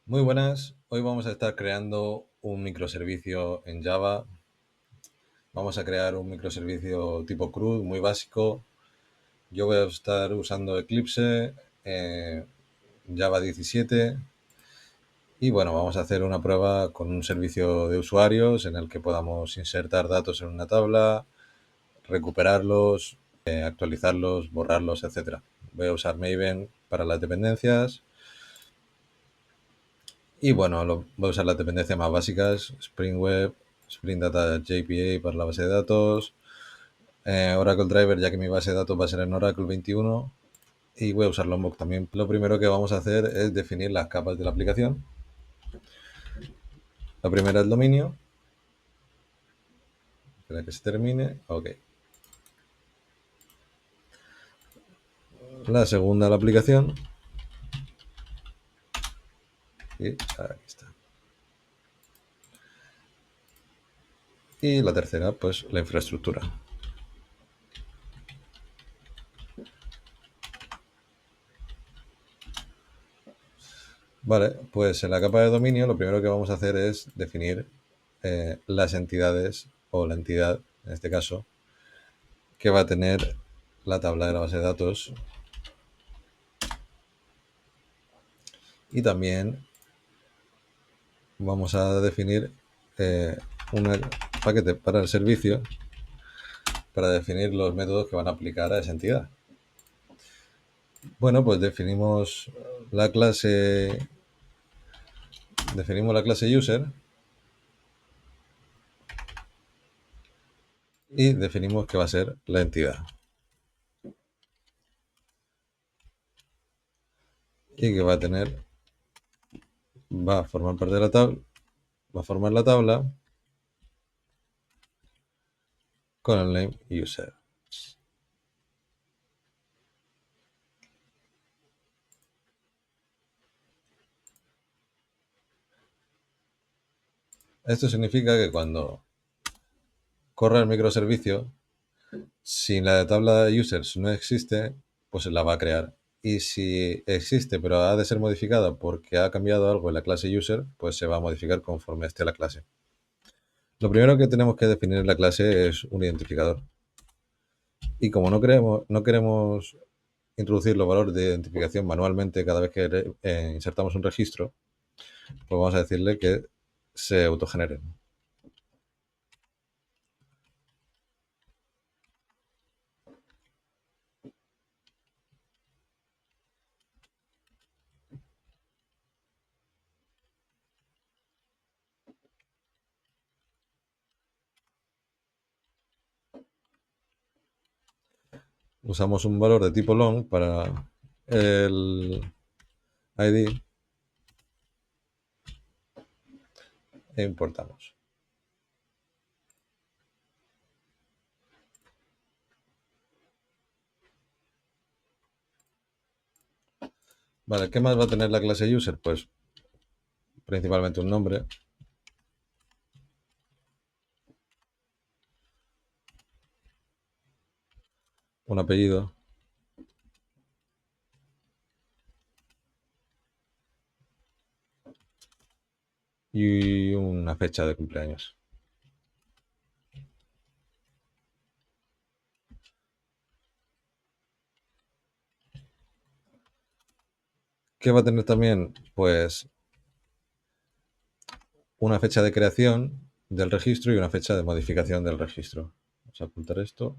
Muy buenas, hoy vamos a estar creando un microservicio en Java. Vamos a crear un microservicio tipo CRUD, muy básico. Yo voy a estar usando Eclipse, Java 17 y bueno, vamos a hacer una prueba con un servicio de usuarios en el que podamos insertar datos en una tabla, recuperarlos, actualizarlos, borrarlos, etcétera. Voy a usar Maven para las dependencias. Y bueno, voy a usar las dependencias más básicas, Spring Web, Spring Data JPA para la base de datos, Oracle Driver, ya que mi base de datos va a ser en Oracle 21, y voy a usar Lombok también. Lo primero que vamos a hacer es definir las capas de la aplicación. La primera es el dominio. Espera que se termine. Ok. La segunda la aplicación. Y aquí está. Y la tercera, pues la infraestructura. Vale, pues en la capa de dominio lo primero que vamos a hacer es definir las entidades o la entidad, en este caso, que va a tener la tabla de la base de datos. Y también vamos a definir un paquete para el servicio para definir los métodos que van a aplicar a esa entidad. Bueno, pues definimos la clase user y definimos que va a ser la entidad y que va a tener, va a formar parte de la tabla, va a formar la tabla con el name user. Esto significa que cuando corra el microservicio, si la tabla de users no existe, pues la va a crear. Y si existe, pero ha de ser modificada porque ha cambiado algo en la clase user, pues se va a modificar conforme esté la clase. Lo primero que tenemos que definir en la clase es un identificador. Y como no queremos introducir los valores de identificación manualmente cada vez que insertamos un registro, pues vamos a decirle que se autogeneren. Usamos un valor de tipo long para el ID e importamos. Vale, ¿qué más va a tener la clase user? Pues principalmente un nombre, un apellido y una fecha de cumpleaños. ¿Qué va a tener también? Pues una fecha de creación del registro y una fecha de modificación del registro. Vamos a apuntar esto.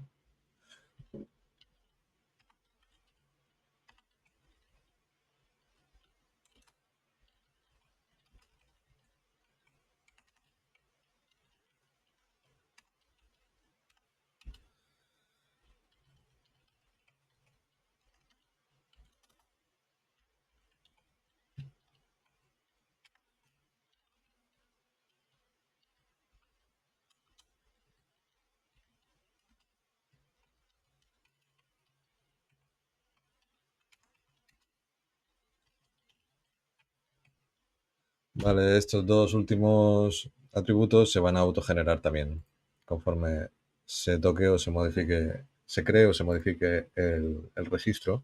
Vale, estos dos últimos atributos se van a autogenerar también conforme se toque o se modifique, se cree o se modifique el registro.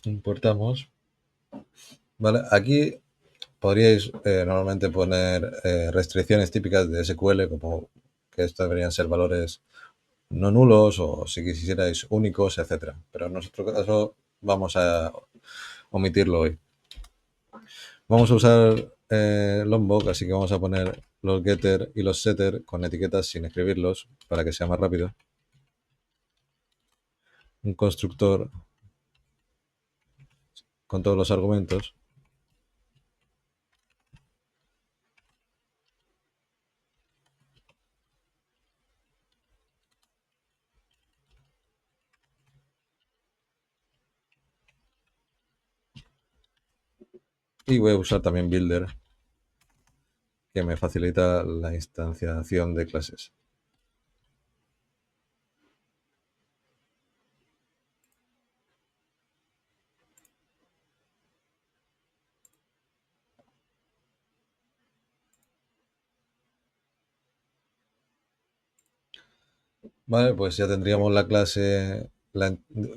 Importamos. Vale, aquí podríais normalmente poner restricciones típicas de SQL, como que estos deberían ser valores no nulos o si quisierais únicos, etcétera. Pero en nuestro caso vamos a omitirlo hoy. Vamos a usar Lombok, así que vamos a poner los getter y los setter con etiquetas sin escribirlos para que sea más rápido. Un constructor con todos los argumentos. Y voy a usar también Builder, que me facilita la instanciación de clases. Vale, pues ya tendríamos la clase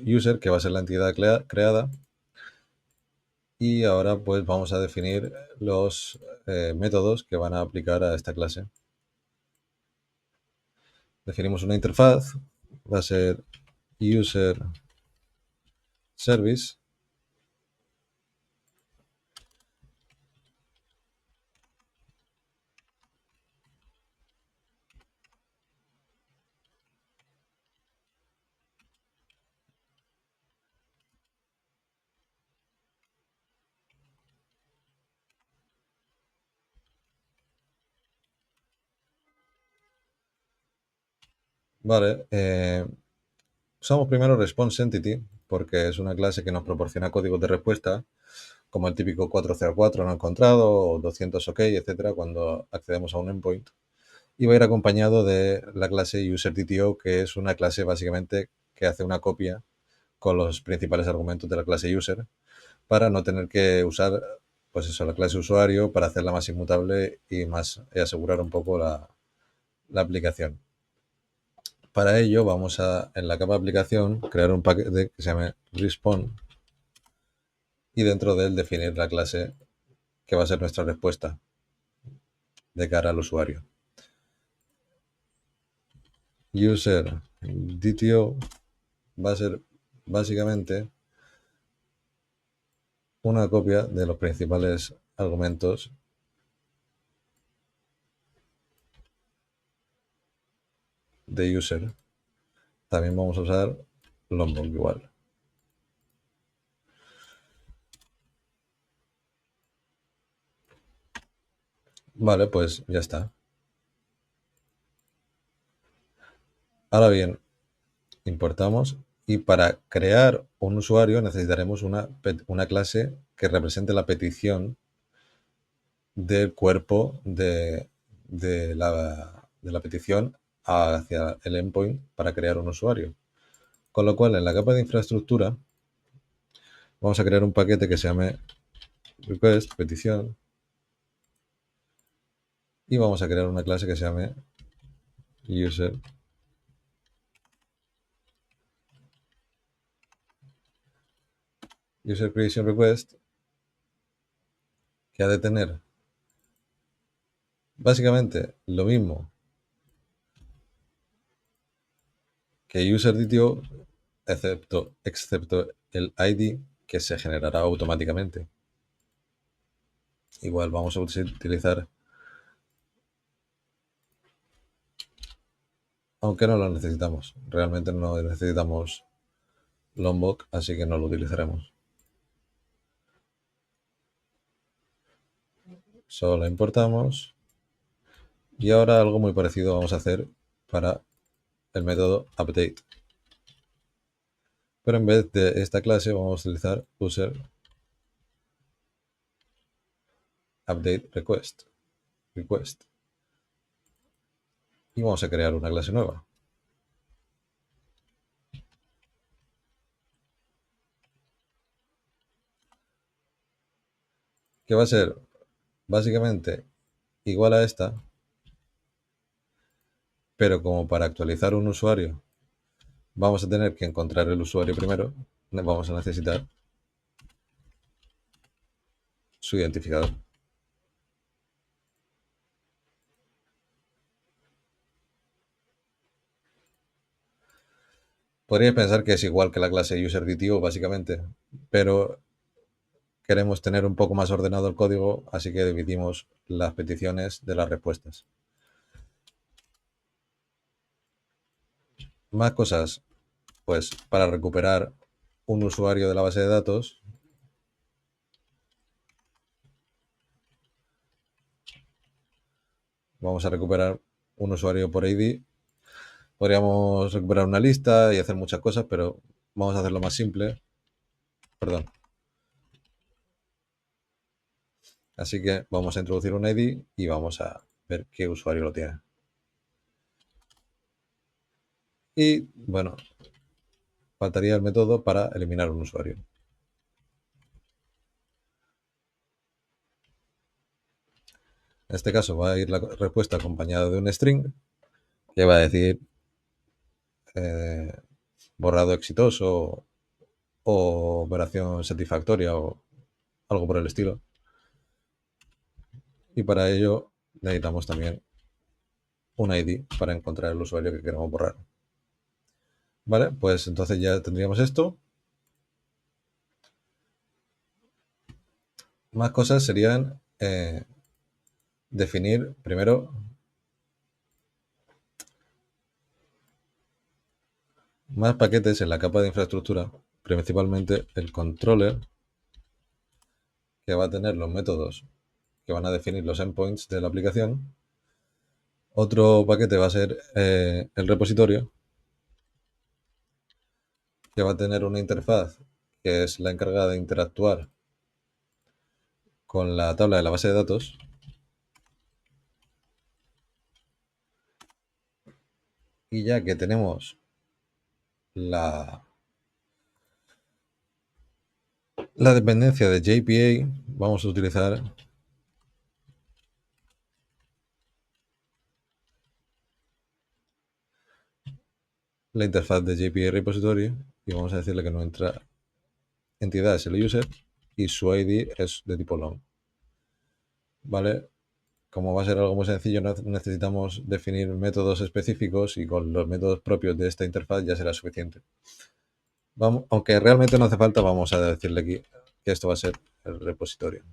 user, que va a ser la entidad creada. Y ahora pues vamos a definir los métodos que van a aplicar a esta clase. Definimos una interfaz, va a ser user service. Vale, usamos primero response entity porque es una clase que nos proporciona códigos de respuesta, como el típico 404 no encontrado o 200 ok, etcétera, cuando accedemos a un endpoint. Y va a ir acompañado de la clase userDTO, que es una clase básicamente que hace una copia con los principales argumentos de la clase user para no tener que usar pues eso, la clase usuario para hacerla más inmutable y asegurar un poco la aplicación. Para ello vamos a, en la capa de aplicación, crear un paquete que se llame response y dentro de él definir la clase que va a ser nuestra respuesta de cara al usuario. User DTO va a ser básicamente una copia de los principales argumentos de user. También vamos a usar Lombok igual. Vale, pues ya está. Ahora bien, importamos y para crear un usuario necesitaremos una clase que represente la petición del cuerpo de la petición hacia el endpoint para crear un usuario. Con lo cual, en la capa de infraestructura, vamos a crear un paquete que se llame request, petición, y vamos a crear una clase que se llame user creation request, que ha de tener básicamente lo mismo que UserDTO, excepto el ID que se generará automáticamente. Igual vamos a utilizar, aunque no lo necesitamos, realmente no necesitamos Lombok, así que no lo utilizaremos. Solo importamos. Y ahora algo muy parecido vamos a hacer para el método update. Pero en vez de esta clase vamos a utilizar user update request. Y vamos a crear una clase nueva. Que va a ser básicamente igual a esta, pero como para actualizar un usuario vamos a tener que encontrar el usuario primero, vamos a necesitar su identificador. Podríais pensar que es igual que la clase UserDTO, básicamente, pero queremos tener un poco más ordenado el código, así que dividimos las peticiones de las respuestas. Más cosas, pues para recuperar un usuario de la base de datos, vamos a recuperar un usuario por ID. Podríamos recuperar una lista y hacer muchas cosas, pero vamos a hacerlo más simple. Perdón. Así que vamos a introducir un ID y vamos a ver qué usuario lo tiene. Y bueno, faltaría el método para eliminar un usuario. En este caso va a ir la respuesta acompañada de un string que va a decir borrado exitoso o operación satisfactoria o algo por el estilo. Y para ello necesitamos también un ID para encontrar el usuario que queremos borrar. Vale, pues entonces ya tendríamos esto. Más cosas serían definir primero más paquetes en la capa de infraestructura, principalmente el controller, que va a tener los métodos que van a definir los endpoints de la aplicación. Otro paquete va a ser el repositorio, que va a tener una interfaz que es la encargada de interactuar con la tabla de la base de datos. Y ya que tenemos la dependencia de JPA, vamos a utilizar la interfaz de JPA Repository y vamos a decirle que nuestra entidad es el user y su ID es de tipo long. ¿Vale? Como va a ser algo muy sencillo, no necesitamos definir métodos específicos y con los métodos propios de esta interfaz ya será suficiente. Vamos, aunque realmente no hace falta, vamos a decirle aquí que esto va a ser el repositorio.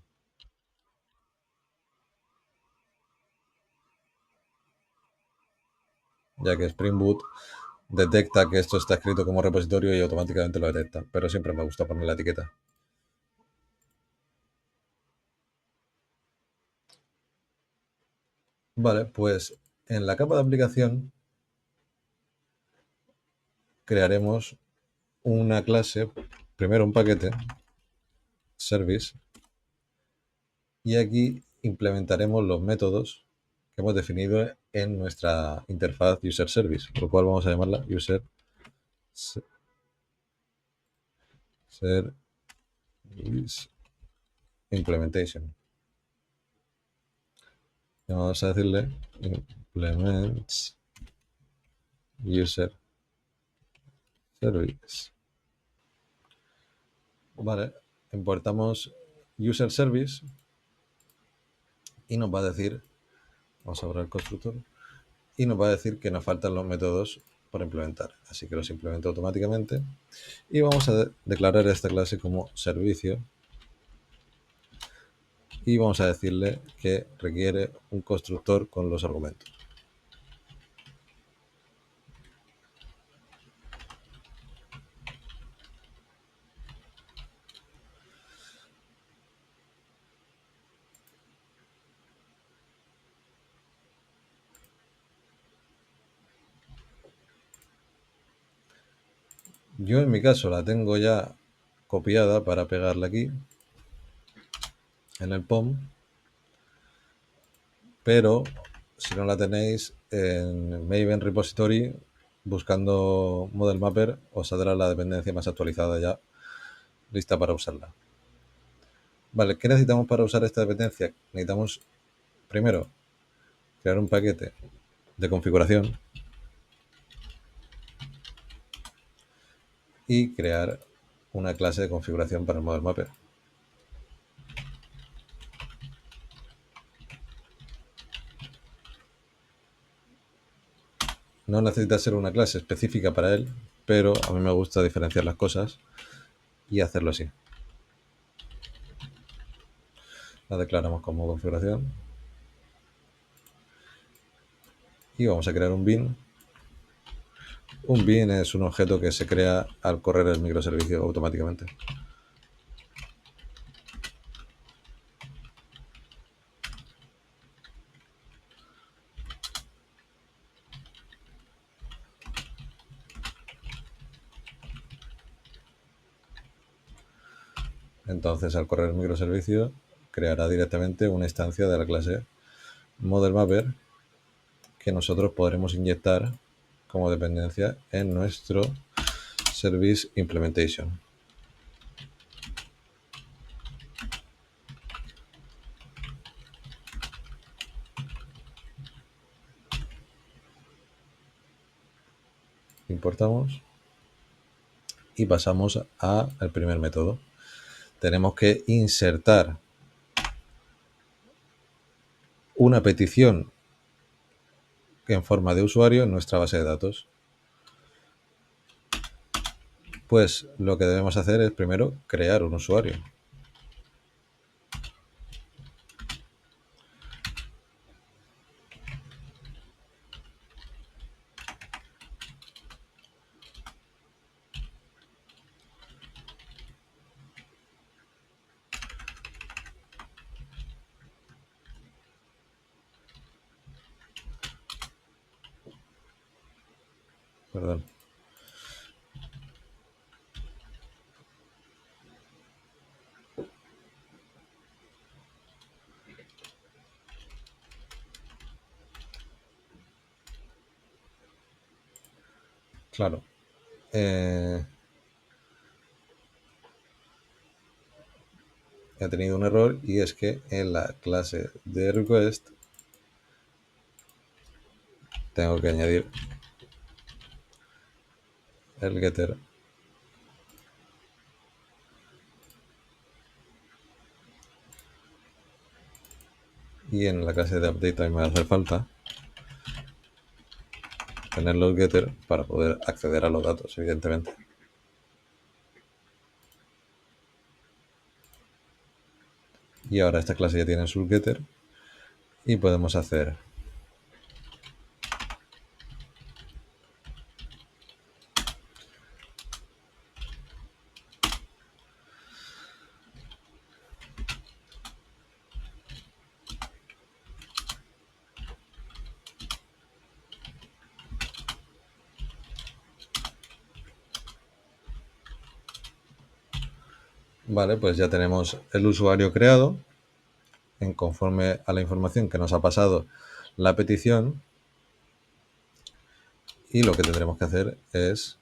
Ya que Spring Boot detecta que esto está escrito como repositorio y automáticamente lo detecta, pero siempre me gusta poner la etiqueta. Vale, pues en la capa de aplicación crearemos una clase, primero un paquete, service, y aquí implementaremos los métodos que hemos definido en nuestra interfaz user service, por lo cual vamos a llamarla user service implementation. Y vamos a decirle implements user service. Vale, importamos user service y nos va a decir, vamos a borrar el constructor, y nos va a decir que nos faltan los métodos por implementar. Así que los implemento automáticamente y vamos a declarar esta clase como servicio y vamos a decirle que requiere un constructor con los argumentos. Yo en mi caso la tengo ya copiada para pegarla aquí en el POM, pero si no la tenéis en Maven Repository buscando Model Mapper os saldrá la dependencia más actualizada ya lista para usarla. Vale, ¿qué necesitamos para usar esta dependencia? Necesitamos primero crear un paquete de configuración y crear una clase de configuración para el Model Mapper. No necesita ser una clase específica para él, pero a mí me gusta diferenciar las cosas y hacerlo así. La declaramos como configuración y vamos a crear un bin. Un bin es un objeto que se crea al correr el microservicio automáticamente. Entonces, al correr el microservicio, creará directamente una instancia de la clase ModelMapper que nosotros podremos inyectar como dependencia en nuestro Service Implementation. Importamos y pasamos al primer método. Tenemos que insertar una petición en forma de usuario en nuestra base de datos. Pues lo que debemos hacer es primero crear un usuario. Perdón. Claro. He tenido un error y es que en la clase de request tengo que añadir el getter y en la clase de update también me va a hacer falta tener los getter para poder acceder a los datos, evidentemente. Y ahora esta clase ya tiene su getter y podemos hacer vale, pues ya tenemos el usuario creado en conforme a la información que nos ha pasado la petición y lo que tendremos que hacer es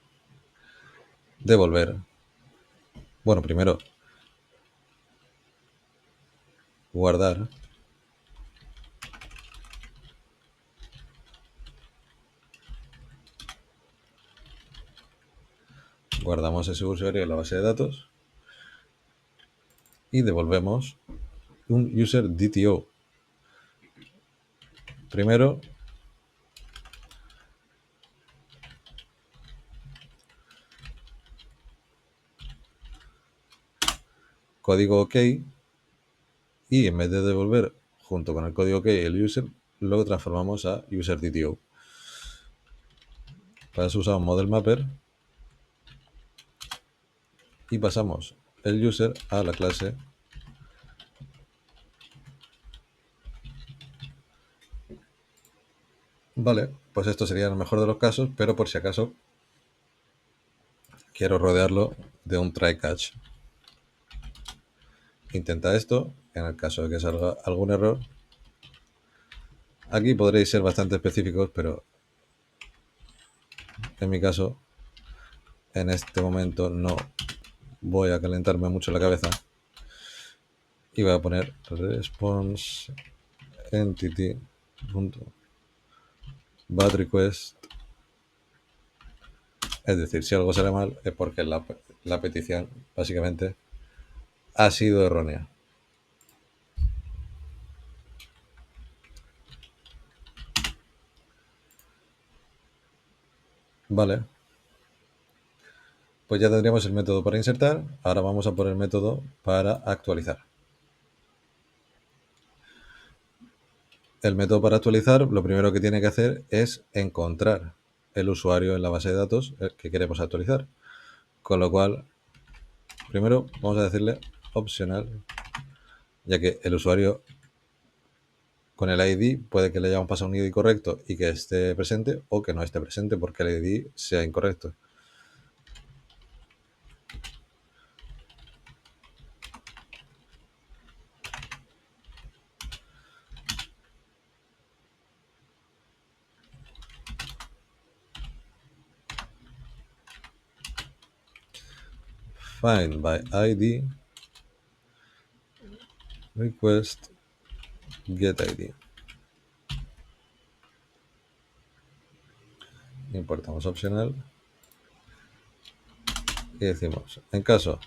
devolver. Bueno, primero guardar guardamos ese usuario en la base de datos y devolvemos un user DTO. Primero código OK y en vez de devolver junto con el código OK el user, lo transformamos a user DTO. Para eso usamos model mapper y pasamos el user a la clase vale, pues esto sería el mejor de los casos, pero por si acaso quiero rodearlo de un try catch. Intenta esto, en el caso de que salga algún error. Aquí podréis ser bastante específicos, pero en mi caso, en este momento no voy a calentarme mucho la cabeza y voy a poner response entity bad request. Es decir, si algo sale mal es porque la petición básicamente ha sido errónea. Vale, pues ya tendríamos el método para insertar. Ahora vamos a por el método para actualizar. El método para actualizar, lo primero que tiene que hacer es encontrar el usuario en la base de datos que queremos actualizar. Con lo cual, primero vamos a decirle opcional, ya que el usuario con el ID puede que le hayamos pasado un ID correcto y que esté presente, o que no esté presente porque el ID sea incorrecto. Find by ID request get ID. Importamos opcional y decimos, en caso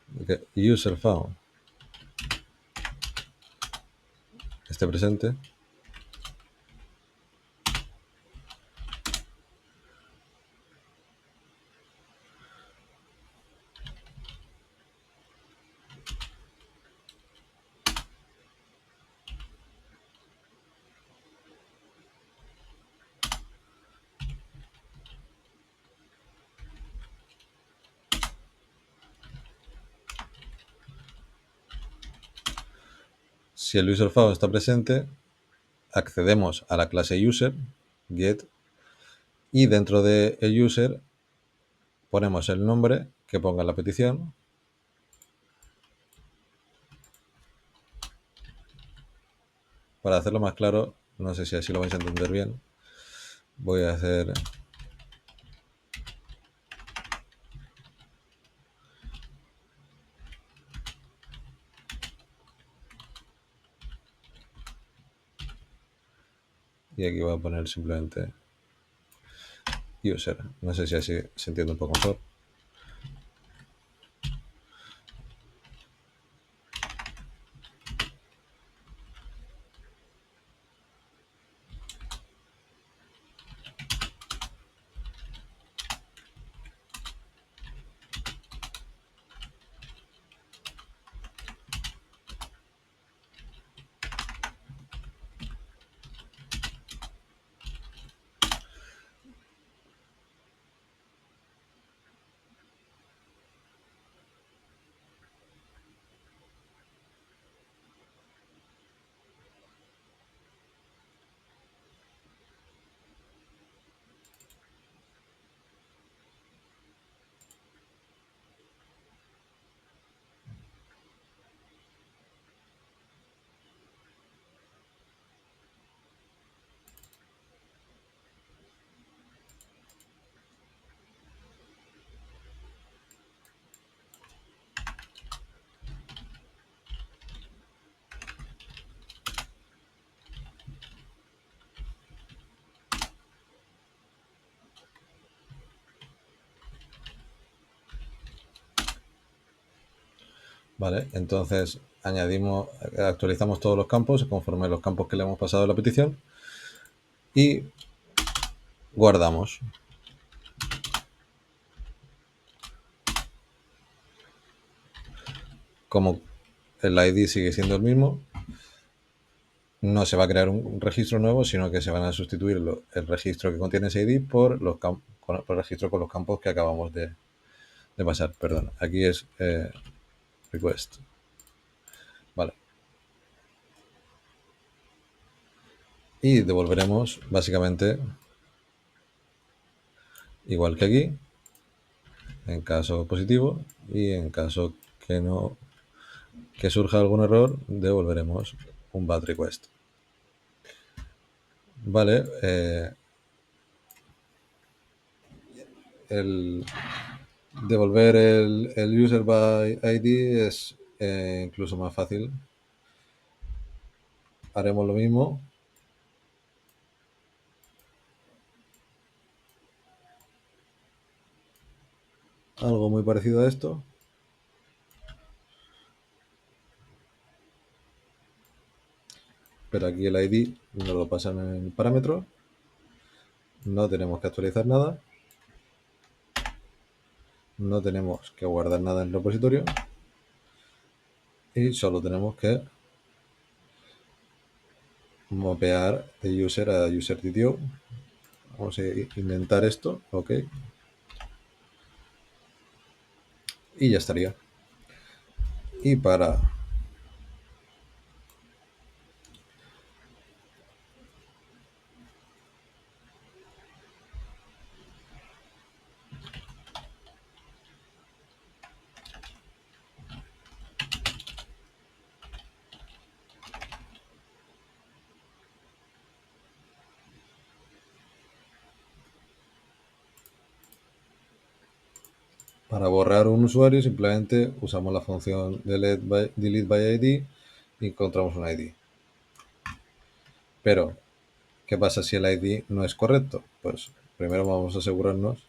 de que user found esté presente, si el user found está presente, accedemos a la clase user, get, y dentro de el user ponemos el nombre que ponga en la petición. Para hacerlo más claro, no sé si así lo vais a entender bien, voy a hacer y aquí voy a poner simplemente user. No sé si así se entiende un poco mejor. Vale, entonces actualizamos todos los campos conforme los campos que le hemos pasado a la petición y guardamos. Como el ID sigue siendo el mismo, no se va a crear un registro nuevo, sino que se van a sustituir el registro que contiene ese ID por el registro con los campos que acabamos de pasar. Perdón, aquí es request. Vale. Y devolveremos básicamente igual que aquí, en caso positivo, y en caso que surja algún error, devolveremos un bad request. Vale, el devolver el user by ID es incluso más fácil. Haremos lo mismo. Algo muy parecido a esto. Pero aquí el ID nos lo pasan en el parámetro. No tenemos que actualizar nada. No tenemos que guardar nada en el repositorio. Y solo tenemos que mapear de user a user.tto. Vamos a indentar esto. Ok. Y ya estaría. Y para borrar un usuario simplemente usamos la función delete by ID y encontramos un ID. Pero, ¿qué pasa si el ID no es correcto? Pues primero vamos a asegurarnos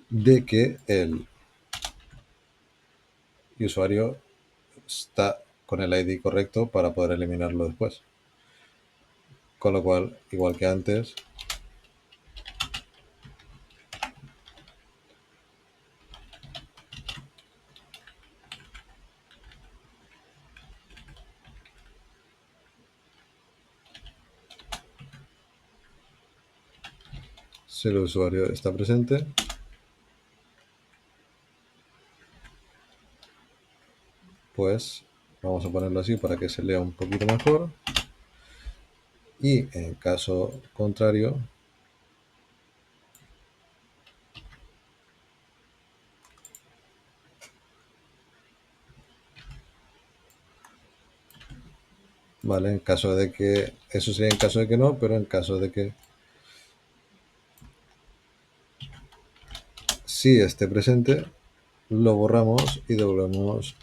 de que el usuario está con el ID correcto para poder eliminarlo después. Con lo cual, igual que antes, si el usuario está presente, pues vamos a ponerlo así para que se lea un poquito mejor. Y en caso contrario, ¿vale? En caso de que, eso sería en caso de que no, pero en caso de que sí esté presente, lo borramos y devolvemos.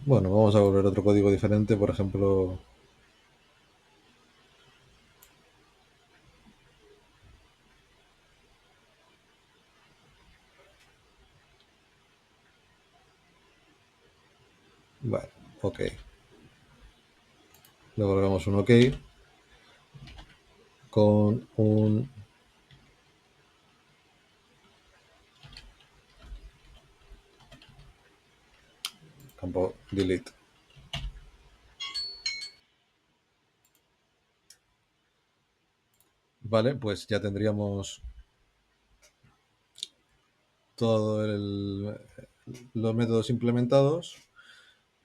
Bueno, vamos a volver otro código diferente, por ejemplo, bueno, ok. Devolvemos un ok con un campo delete. Vale, pues ya tendríamos todos los métodos implementados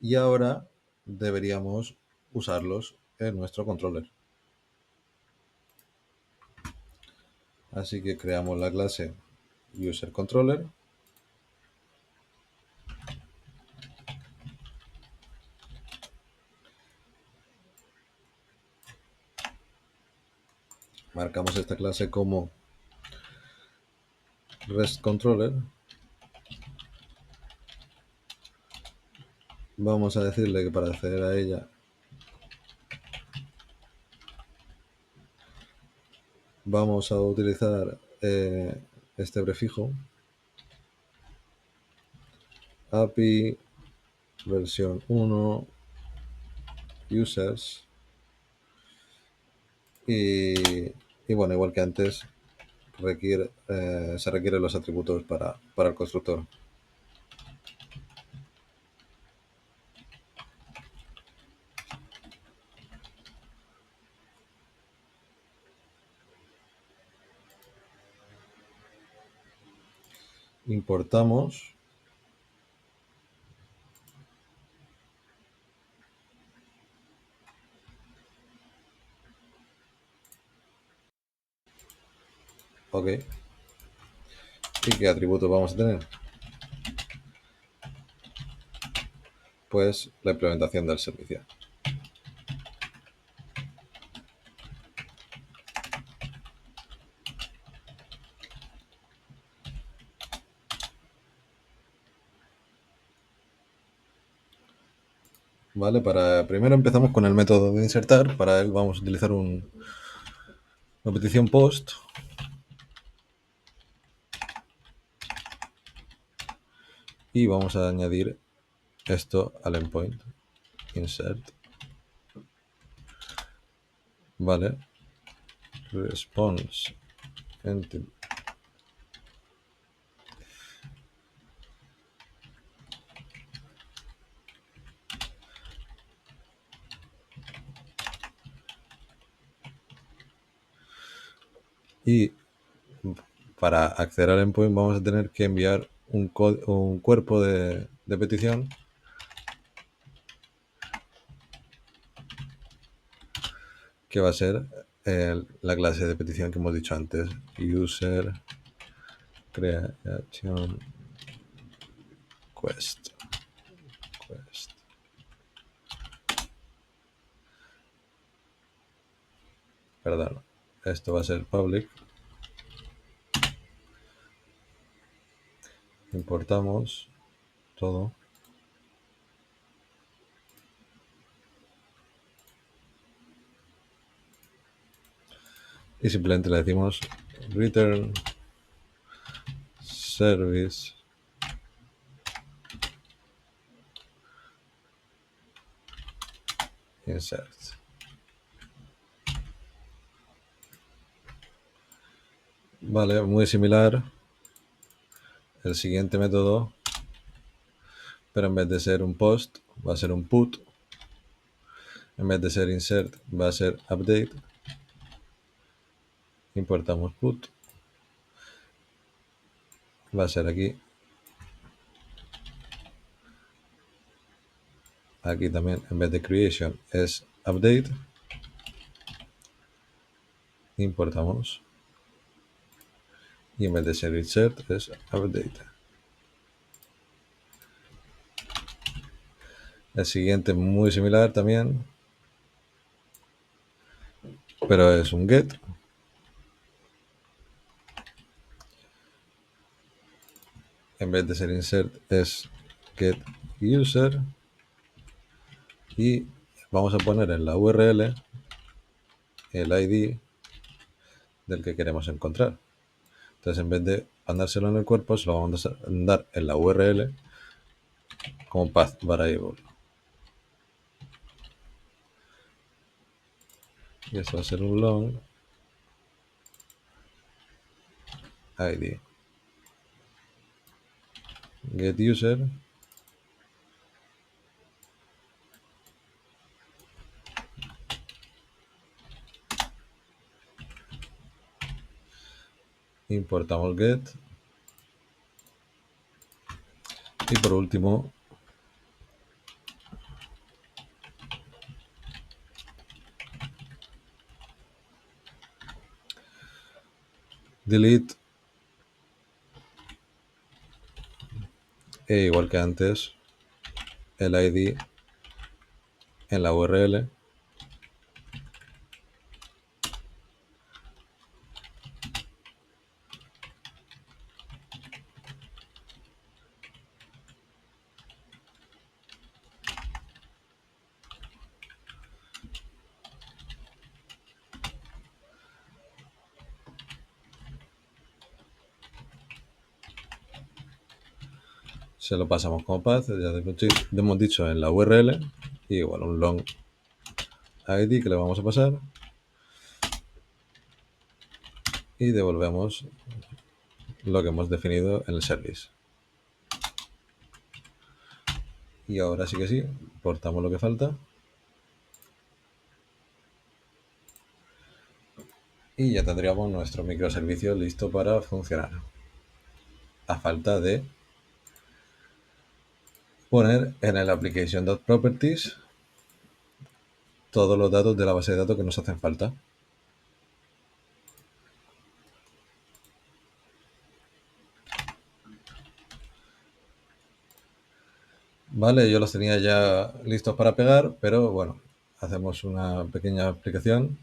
y ahora deberíamos usarlos en nuestro controller. Así que creamos la clase userController. Marcamos esta clase como RESTController. Vamos a decirle que para acceder a ella vamos a utilizar este prefijo API versión 1 users y bueno, igual que antes se requieren los atributos para el constructor. Importamos ok. ¿Y qué atributos vamos a tener? Pues la implementación del servicio. Vale, primero empezamos con el método de insertar. Para él vamos a utilizar una petición post. Y vamos a añadir esto al endpoint. insert, vale, response entity. Y para acceder al endpoint vamos a tener que enviar un cuerpo de petición que va a ser la clase de petición que hemos dicho antes, user creation quest. Perdón, esto va a ser public. Importamos todo. Y simplemente le decimos return service insert. Vale, muy similar el siguiente método, pero en vez de ser un post va a ser un put. En vez de ser insert va a ser update. Importamos put. Va a ser aquí. Aquí también en vez de creation es update. Importamos. Y en vez de ser insert es update. El siguiente muy similar también, pero es un get. En vez de ser insert es get user. Y vamos a poner en la URL el ID del que queremos encontrar. Entonces, en vez de mandárselo en el cuerpo, se lo vamos a mandar en la URL como path variable. Y eso va a ser un long ID. Get user. Importamos get. Y por último, delete. E igual que antes, el ID en la URL. Se lo pasamos como path, ya hemos dicho en la URL. Y igual un long ID que le vamos a pasar. Y devolvemos lo que hemos definido en el service. Y ahora sí que sí, importamos lo que falta. Y ya tendríamos nuestro microservicio listo para funcionar. A falta de poner en el application.properties todos los datos de la base de datos que nos hacen falta. Vale, yo los tenía ya listos para pegar, pero bueno, hacemos una pequeña explicación.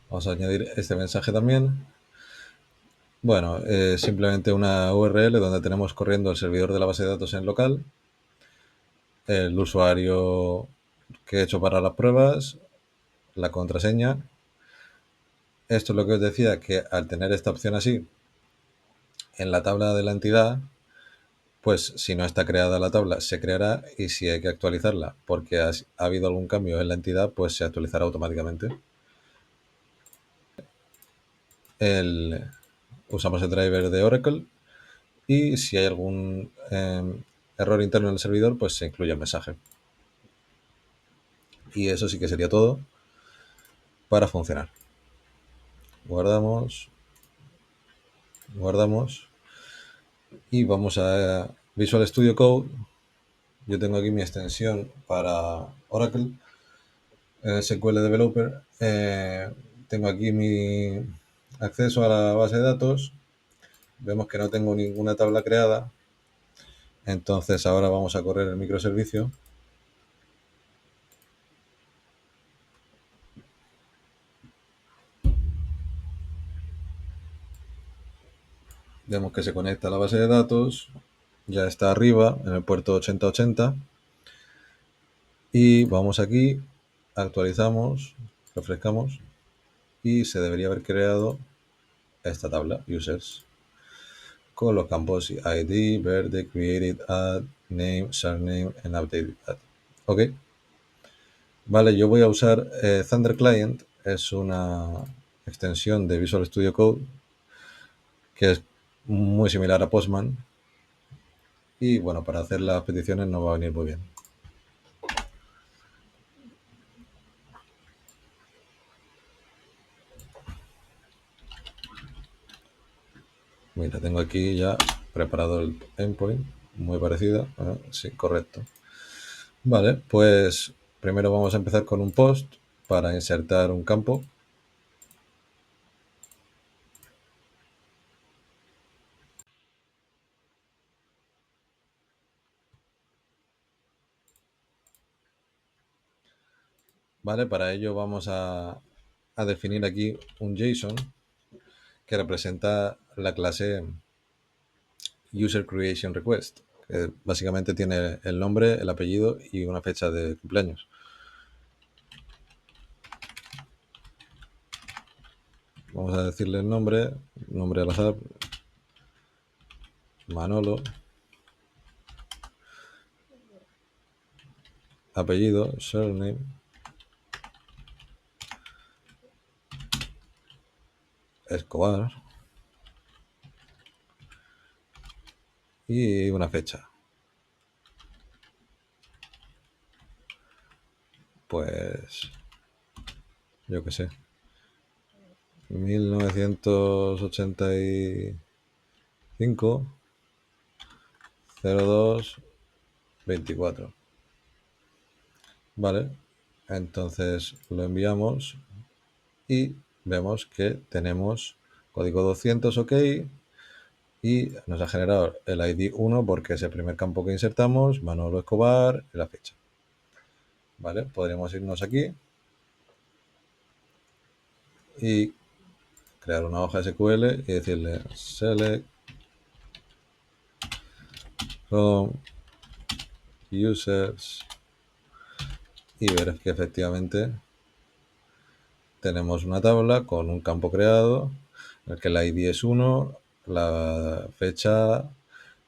Vamos a añadir este mensaje también. Bueno, simplemente una URL donde tenemos corriendo el servidor de la base de datos en local, el usuario que he hecho para las pruebas, la contraseña. Esto es lo que os decía, que al tener esta opción así, en la tabla de la entidad, pues si no está creada la tabla, se creará, y si hay que actualizarla porque ha habido algún cambio en la entidad, pues se actualizará automáticamente. Usamos el driver de Oracle, y si hay algún error interno en el servidor, pues se incluye el mensaje. Y eso sí que sería todo para funcionar. Guardamos y vamos a Visual Studio Code. Yo tengo aquí mi extensión para Oracle, SQL Developer. Tengo aquí mi acceso a la base de datos. Vemos que no tengo ninguna tabla creada. Entonces ahora vamos a correr el microservicio. Vemos que se conecta a la base de datos. Ya está arriba en el puerto 8080. Y vamos aquí, actualizamos, refrescamos, y se debería haber creado esta tabla, users, con los campos ID, verde, created, add, name, surname, and updated add. Ok. Vale, yo voy a usar Thunder Client. Es una extensión de Visual Studio Code que es muy similar a Postman. Y bueno, para hacer las peticiones nos va a venir muy bien. Mira, tengo aquí ya preparado el endpoint, muy parecido. Sí, correcto. Vale, pues primero vamos a empezar con un post para insertar un campo. Vale, para ello vamos a definir aquí un JSON que representa la clase User Creation Request, que básicamente tiene el nombre, el apellido y una fecha de cumpleaños. Vamos a decirle el nombre al azar, Manolo, apellido, surname, Escobar, y una fecha. Pues yo qué sé, 1985 02 24. Vale, entonces lo enviamos y vemos que tenemos código 200, ok, y nos ha generado el ID 1 porque es el primer campo que insertamos, Manolo Escobar y la fecha. Vale, podríamos irnos aquí y crear una hoja SQL y decirle select from users y ver que efectivamente tenemos una tabla con un campo creado en el que la ID es 1, la fecha,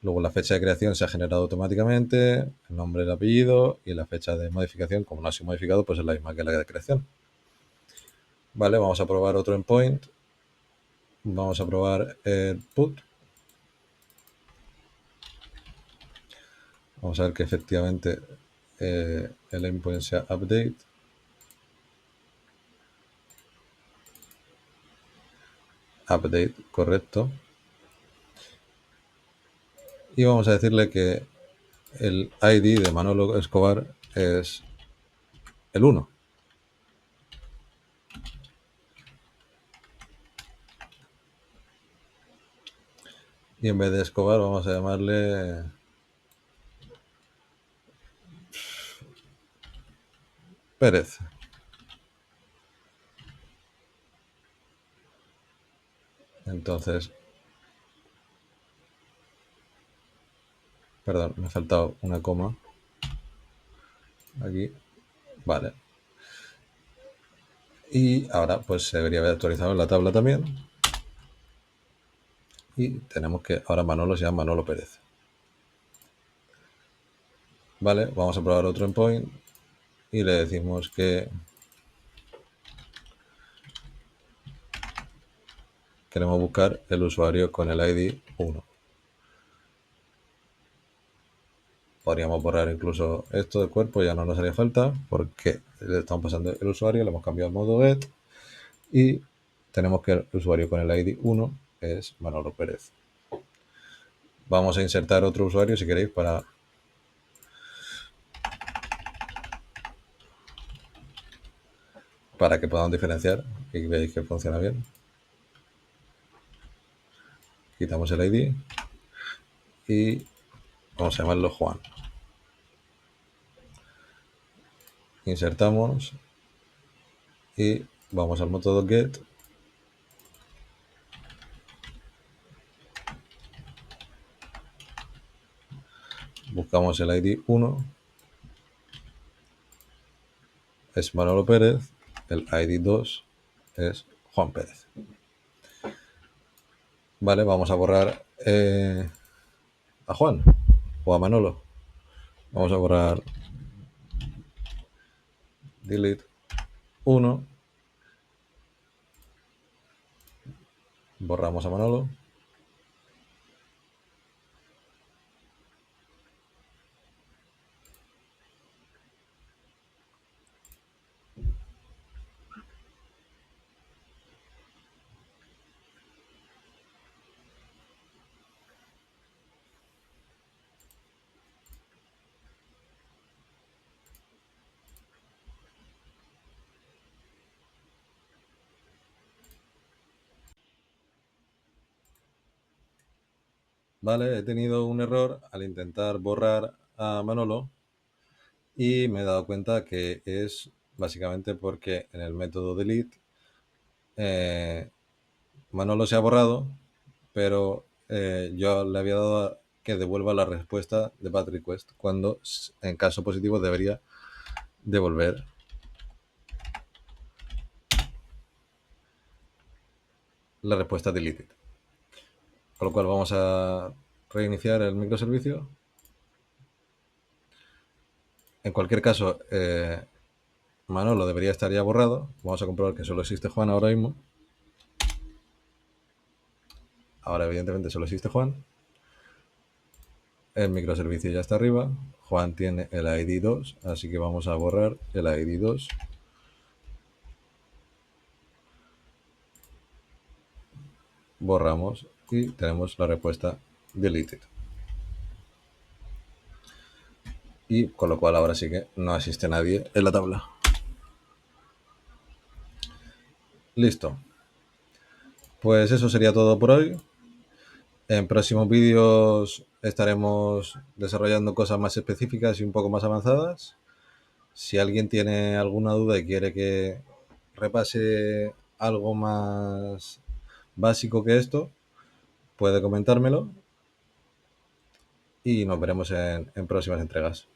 luego la fecha de creación se ha generado automáticamente, el nombre, el apellido, y la fecha de modificación, como no ha sido modificado, pues es la misma que la de creación. Vale, vamos a probar otro endpoint. Vamos a probar el put. Vamos a ver que efectivamente el endpoint sea update. Update, correcto. Y vamos a decirle que el ID de Manolo Escobar es el 1. Y en vez de Escobar vamos a llamarle Pérez. Entonces, perdón, me ha faltado una coma. Aquí, vale. Y ahora pues se debería haber actualizado en la tabla también. Y tenemos que ahora Manolo se llama Manolo Pérez. Vale, vamos a probar otro endpoint y le decimos que queremos buscar el usuario con el ID 1. Podríamos borrar incluso esto del cuerpo, ya no nos haría falta porque le estamos pasando el usuario, le hemos cambiado a modo get y tenemos que el usuario con el ID 1 es Manolo Pérez. Vamos a insertar otro usuario si queréis para que podamos diferenciar y veáis que funciona bien. Quitamos el ID y vamos a llamarlo Juan. Insertamos y vamos al método get. Buscamos el ID 1, es Manolo Pérez, el ID 2 es Juan Pérez. Vale, vamos a borrar a Juan o a Manolo. Vamos a borrar delete 1, borramos a Manolo. Vale, he tenido un error al intentar borrar a Manolo y me he dado cuenta que es básicamente porque en el método delete Manolo se ha borrado, pero yo le había dado a que devuelva la respuesta de bad request cuando en caso positivo debería devolver la respuesta deleted. Con lo cual vamos a reiniciar el microservicio. En cualquier caso, Manolo debería estar ya borrado. Vamos a comprobar que solo existe Juan ahora mismo. Ahora evidentemente solo existe Juan. El microservicio ya está arriba. Juan tiene el ID 2, así que vamos a borrar el ID 2. Borramos y tenemos la respuesta deleted. Y con lo cual ahora sí que no existe nadie en la tabla. Listo. Pues eso sería todo por hoy. En próximos vídeos estaremos desarrollando cosas más específicas y un poco más avanzadas. Si alguien tiene alguna duda y quiere que repase algo más básico que esto, puede comentármelo y nos veremos en próximas entregas.